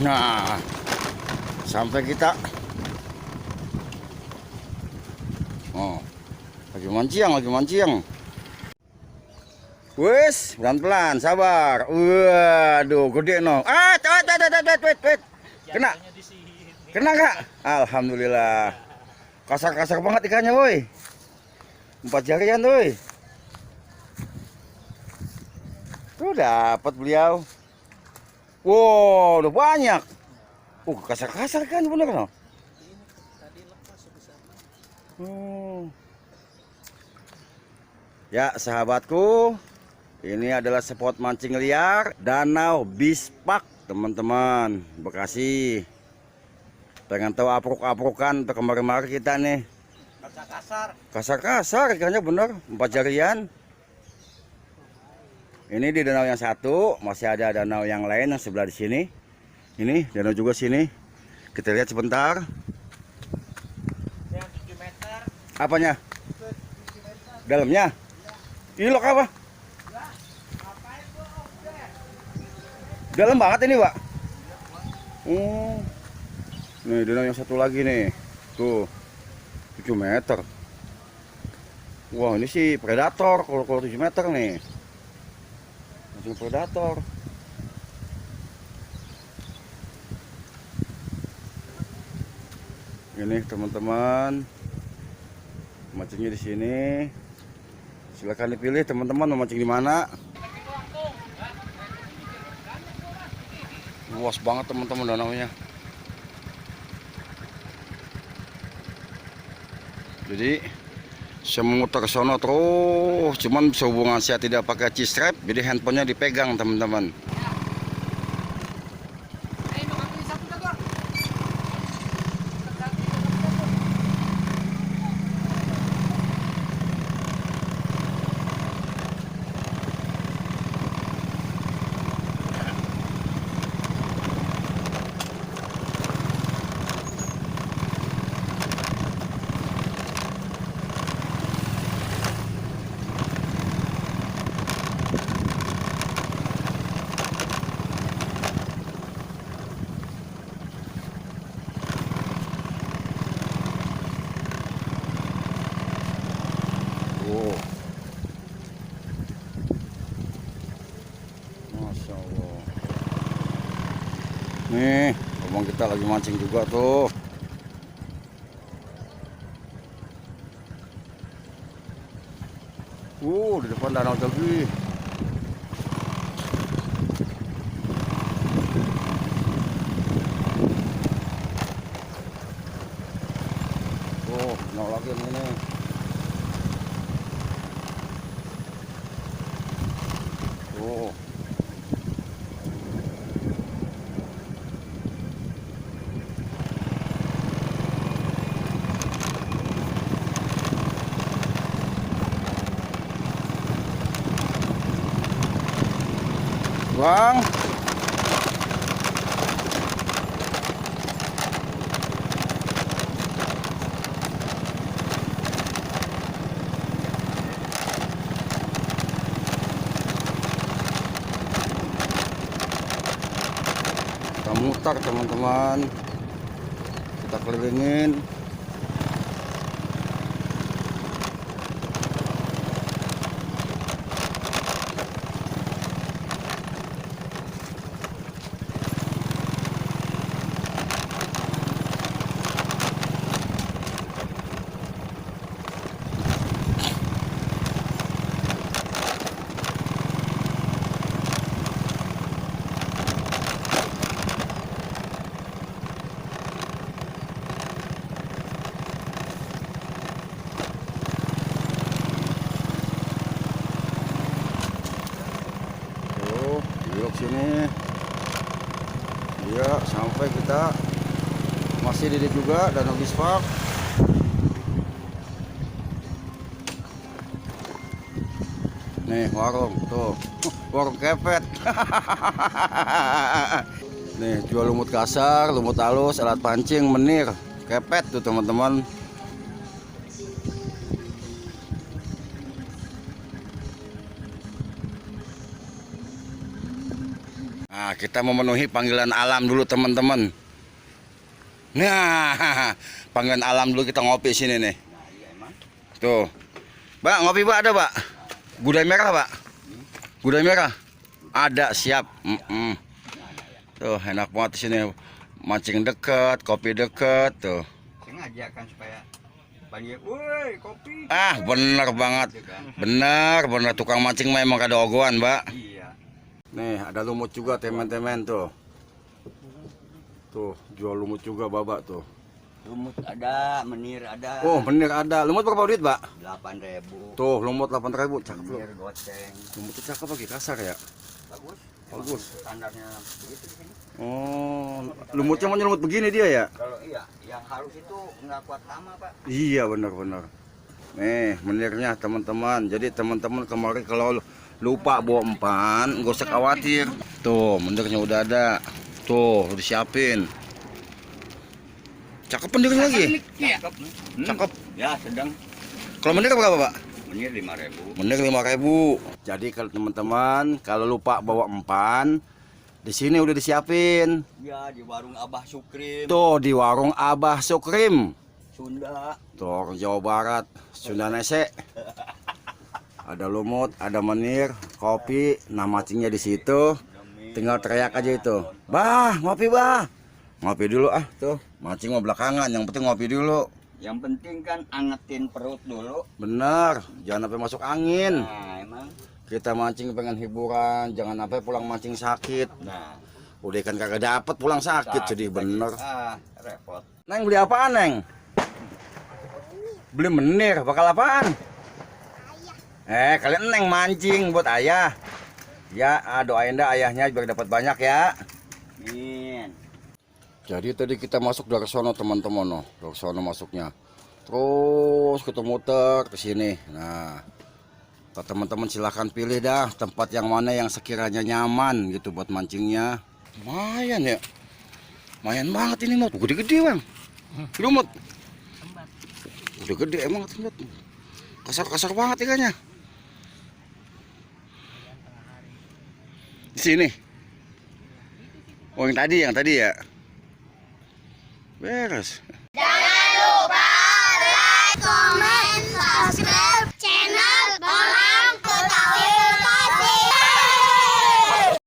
Nah, sampai kita. Oh, lagi mancing. Wes, pelan-pelan, sabar. Waduh, gede no. Wait. Kena nggak? Alhamdulillah. Kasar-kasar banget ikannya, woi. 4 jarian, woi. Tuh dapat beliau. Wow, udah banyak. Kasar-kasar kan bener no? Ya, sahabatku, ini adalah spot mancing liar Danau Bispak, teman-teman, Bekasi. Pengen tahu apruk-aprukan untuk kemarin-kemarin kita nih. Kasar-kasar ikannya bener, 4 jarian. Ini di danau yang satu, masih ada danau yang lain yang sebelah di sini. Ini danau juga sini. Kita lihat sebentar. Yang 7 meter. Apanya? Dalamnya? Ilok apa? Dalam banget ini, Pak. Nih, danau yang satu lagi nih. Tuh. 7 meter. Wah, ini sih predator kalau 7 meter nih. Langsung predator. Ini teman-teman. Mancingnya di sini. Silakan dipilih teman-teman mau mancing di mana. Luas banget teman-teman danaunya. Jadi saya memutar ke sono terus, cuman sehubungan saya tidak pakai C-strap, jadi handphonenya dipegang teman-teman. Oh, Masya Allah. Nih, abang kita lagi mancing juga tuh. Di depan danau lagi. Danau lagi yang ini. Bang, kita mutar teman-teman, kita kelilingin. Belok sini. Ya, sampai kita masih di juga Danau Bispak. Nih warung tuh, warung kepet. Nih jual lumut kasar, lumut halus, alat pancing, menir, kepet tuh teman-teman. Nah, kita memenuhi panggilan alam dulu teman-teman. Nah, panggilan alam dulu, kita ngopi sini nih. Tuh. Pak, ngopi Pak, ada Pak? Gudai merah Pak? Gudai merah? Ada, siap. Tuh, enak banget di sini. Mancing deket, kopi deket tuh. Sengaja kan supaya panggil, woi kopi. Ah, bener banget. Bener tukang mancing memang kada ogohan, Mbak. Iya. Nih, ada lumut juga teman-teman tuh. Tuh, jual lumut juga babak tuh. Lumut ada, menir ada. Oh, menir ada. Lumut berapa duit, Mbak? 8.000. Tuh, lumut 8.000, cakep loh. Menir goceng. Lumutnya cakep lagi, kasar ya. Bagus. Bagus. Standarnya begitu di sini. Oh, lumutnya mau lumut begini dia ya? Kalau iya, yang halus itu nggak kuat lama, Pak. Iya, benar-benar. Nih, menirnya teman-teman. Jadi teman-teman kemarin kalau lupa bawa umpan, nggak usah khawatir. Tuh, menirnya udah ada. Tuh, udah siapin. Cakep menirnya lagi. Cakep. Cakep. Ya, sedang. Kalau menir berapa, Pak? Menir 5.000. Menir 5.000. Jadi kalau teman-teman kalau lupa bawa umpan, di sini udah disiapin. Ya, di warung Abah Sukrim. Tuh, di warung Abah Sukrim. Sunda. Tuh, orang Jawa Barat, Sunda Nese. Ada lumut, ada menir, kopi, nah mancingnya di situ. Tinggal teriak aja itu. Bah, ngopi bah. Ngopi dulu ah, tuh. Mancing mau belakangan, yang penting ngopi dulu. Yang penting kan angetin perut dulu. Bener, jangan sampai masuk angin. Nah, emang. Kita mancing pengen hiburan, jangan sampai pulang mancing sakit. Nah, Udah ikan kagak dapet pulang sakit, sedih bener. Ah, repot. Neng beli apaan Neng? Beli menir, bakal apaan? Kalian Neng mancing buat ayah. Ya, doain dah ayahnya biar dapat banyak ya. Amin. Jadi tadi kita masuk dari sono teman-teman, no. Dari sono masuknya. Terus kita muter ke sini. Nah, teman-teman silahkan pilih dah tempat yang mana yang sekiranya nyaman gitu buat mancingnya. Lumayan ya. Lumayan banget ini mah. Gede-gede bang. Lumut. Udah gede emang lumut. Kasar-kasar banget ikannya. Di sini. Oh yang tadi ya. Beres.